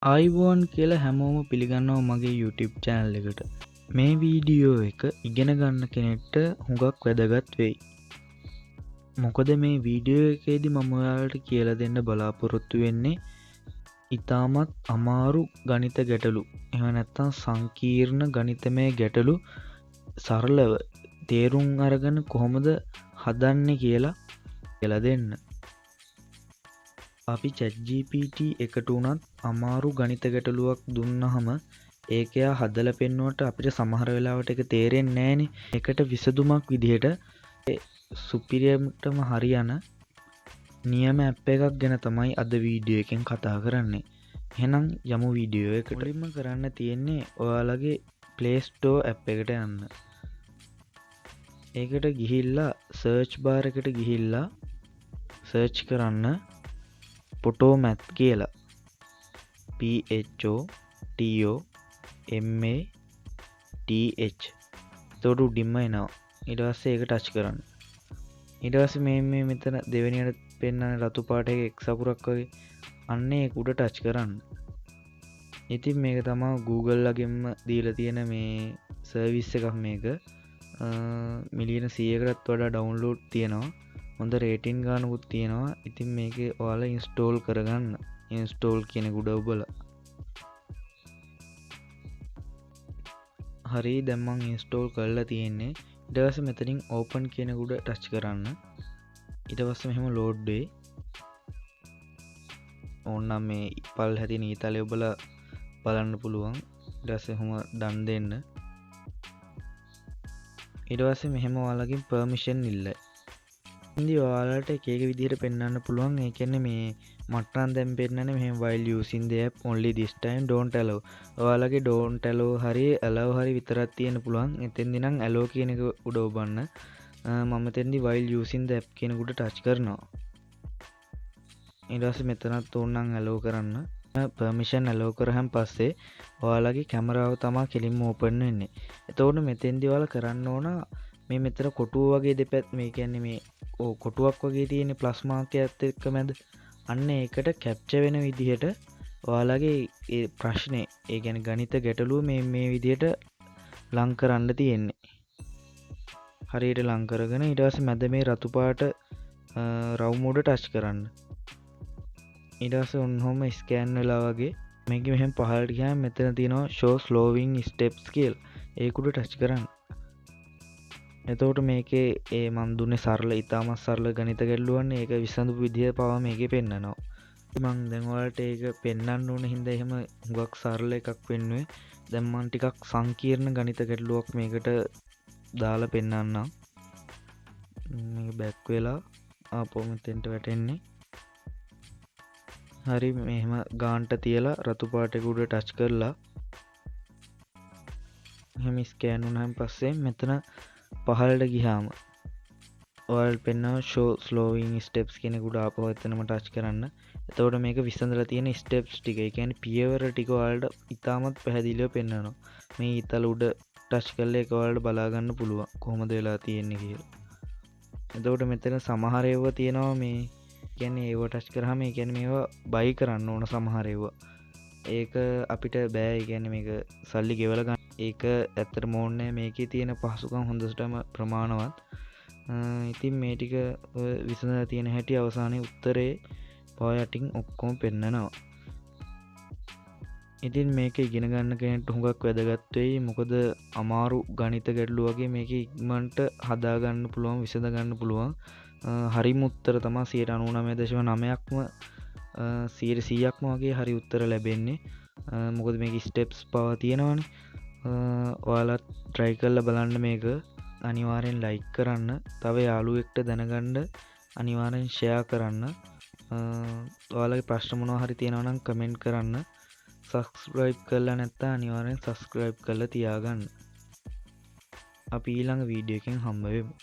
ආයිබෝන් කියලා හැමෝම පිළිගන්නවා මගේ YouTube channel එකට. මේ වීඩියෝ එක ඉගෙන ගන්න කෙනෙක්ට හුඟක් වැදගත් වෙයි. මොකද මේ වීඩියෝ එකේදී මම ඔයාලට කියලා දෙන්න බලාපොරොත්තු වෙන්නේ ඉතාමත් අමාරු ගණිත ගැටලු. එහෙම නැත්නම් සංකීර්ණ ගණිතමය ගැටලු සරලව තේරුම් අරගෙන කොහොමද හදන්නේ කියලා දෙන්න. අපි ChatGPT එකට උනත් අමාරු ගණිත ගැටලුවක් දුන්නහම ඒක යා හදලා පෙන්නුවට අපිට සමහර වෙලාවට ඒක තේරෙන්නේ නැහනේ. ඒකට විසඳුමක් විදිහට සුපිරියටම හරියන නියම ඇප් එකක් ගැන තමයි අද වීඩියෝ එකෙන් කතා කරන්නේ. එහෙනම් යමු වීඩියෝ එකට. මුලින්ම කරන්න තියෙන්නේ ඔයාලගේ Play Store ඇප් එකට යන්න. ඒකට ගිහිල්ලා search bar එකට ගිහිල්ලා search කරන්න PhotoMath කියලා. PHOTOMATH. එතකොට උඩින්ම එනවා. ඊට පස්සේ ඒක ටච් කරන්න. ඊට පස්සේ මේ මෙතන දෙවෙනියට පෙන්නන රතු පාට එක X අකුරක් වගේ අන්නේ ඒක උඩ ටච් කරන්න. ඉතින් මේක තමයි Google ලගෙන්ම දීලා තියෙන මේ සර්විස් එකක් මේක. මිලියන 100කටත් වඩා ඩවුන්ලෝඩ් තියෙනවා. හොඳ රේටින් ගානකුත් තියෙනවා. ඉතින් මේක ඔයාලා ඉන්ස්ටෝල් කරගන්න. ඉන්ස්ටෝල් කියන උඩ ඔබලා. හරි දැන් මම ඉන්ස්ටෝල් කරලා තියෙන්නේ. ඊට පස්සේ මෙතනින් ඕපන් කියන උඩ ටච් කරන්න. ඊට පස්සේ මෙහෙම ලෝඩ් වෙයි. ඕනනම් මේ ඉපල් හැදින ඊතලයේ ඔබලා බලන්න පුළුවන්. ඊට පස්සේ කොහොම ඩන් දෙන්න. ඊට පස්සේ මෙහෙම ඔයාලගෙන් පර්මිෂන් ඉල්ලයි. ඉතින් ඔයාලට එක එක විදිහට පෙන්වන්න පුළුවන්. ඒ කියන්නේ මේ මට නම් දැන් පෙන්නන්නේ මෙහෙම while using the app only this time don't allow. ඔයාලගේ don't allow හරි allow හරි විතරක් තියෙන්න පුළුවන්. එතෙන්දී නම් allow කියන එක උඩ ඔබන්න. මම එතෙන්දී while using the app කියන උඩ ටච් කරනවා. ඊට පස්සේ මෙතනත් ඕනනම් allow කරන්න. permission allow කරාන් පස්සේ ඔයාලගේ කැමරාව තමයි කෙලින්ම open වෙන්නේ. එතකොට මෙතෙන්දී ඔයාලා කරන්න ඕන මේ මෙතන කොටුව වගේ දෙපැත්ත මේ කියන්නේ මේ කොටුවක් වගේ තියෙන ප්ලස් මාක් එකත් එක්ක මැද අන්න ඒකට කැප්චර් වෙන විදිහට ඔයාලගේ ඒ ප්‍රශ්නේ ඒ කියන්නේ ගණිත ගැටලුව මේ විදිහට ලං කරන්න තියෙන්නේ. හරියට ලං කරගෙන ඊට පස්සේ මැද මේ රතු පාට රවුම් උඩ ටච් කරන්න. ඊට පස්සේ ඔන්නෝම ස්කෑන් වෙලා වගේ මේක මෙහෙම පහළට ගියාම මෙතන තියෙනවා show slowing steps කියලා. ඒක උඩ ටච් කරන්න. එතකොට මේකේ ඒ මන් දුන්නේ සරල ඉතාමත් සරල ගණිත ගැටලුවන්නේ. ඒක විසඳපු විදිය පවා මේකේ පෙන්නනවා. මම දැන් ඔයාලට ඒක පෙන්වන්න ඕන හින්දා එහෙම හුඟක් සරල එකක් වෙන්නේ. දැන් මම ටිකක් සංකීර්ණ ගණිත ගැටලුවක් මේකට දාලා පෙන්වන්නම්. මේක බෑක් වෙලා ආපහු මෙතෙන්ට වැටෙන්නේ. හරි මෙහෙම ගාන්ට තියලා රතු පාටක උඩ ටච් කරලා එහෙම ස්කෑන් වුණාන් පස්සේ මෙතන පහළට ගියාම ඔයාලට පෙන්වනවා show slowing steps කියන උඩ ආපහු එතනම ටච් කරන්න. එතකොට මේක විසඳලා තියෙන steps ටික. ඒ කියන්නේ පියවර ටික ඔයාලට ඉතාමත් පැහැදිලිව පෙන්වනවා. මේ ඊතල උඩ ටච් කරලා ඒක ඔයාලට බලා ගන්න පුළුවන් කොහොමද වෙලා තියෙන්නේ කියලා. එතකොට මෙතන සමහර ඒවා තියෙනවා මේ කියන්නේ ඒව ටච් කරාම ඒ කියන්නේ මේවා බයි කරන්න ඕන සමහර ඒවා. ඒක අපිට බෑ. ඒ කියන්නේ මේක සල්ලි ගෙවලා ගන්න. ඒක ඇත්තටම ඕනේ මේකේ තියෙන පහසුකම් හොඳටම ප්‍රමාණවත්. ඉතින් මේ ටික විසඳලා තියෙන හැටි අවසානයේ උත්තරේ පව යටින් ඔක්කොම පෙන්නනවා. ඉතින් මේක ඉගෙන ගන්න කෙනෙක්ට හුඟක් වැදගත් වෙයි. මොකද අමාරු ගණිත ගැටලු වගේ මේක ඉක්මනට හදා ගන්න පුළුවන්, විසඳ ගන්න පුළුවන්. හරිම උත්තර තමයි 99.9%ක්ම 100%ක්ම වගේ හරි උත්තර ලැබෙන්නේ. මොකද මේකේ ස්ටෙප්ස් පව තියෙනවානේ. ඔයාලා try කරලා බලන්න මේක. අනිවාර්යෙන් like කරන්න. තව යාළුවෙක්ට දැනගන්න අනිවාර්යෙන් share කරන්න. ඔයාලගේ ප්‍රශ්න මොනවා හරි තියෙනවා නම් comment කරන්න. subscribe කරලා නැත්නම් අනිවාර්යෙන් subscribe කරලා තියාගන්න. අපි ඊළඟ වීඩියෝ එකෙන් හම්බ වෙමු.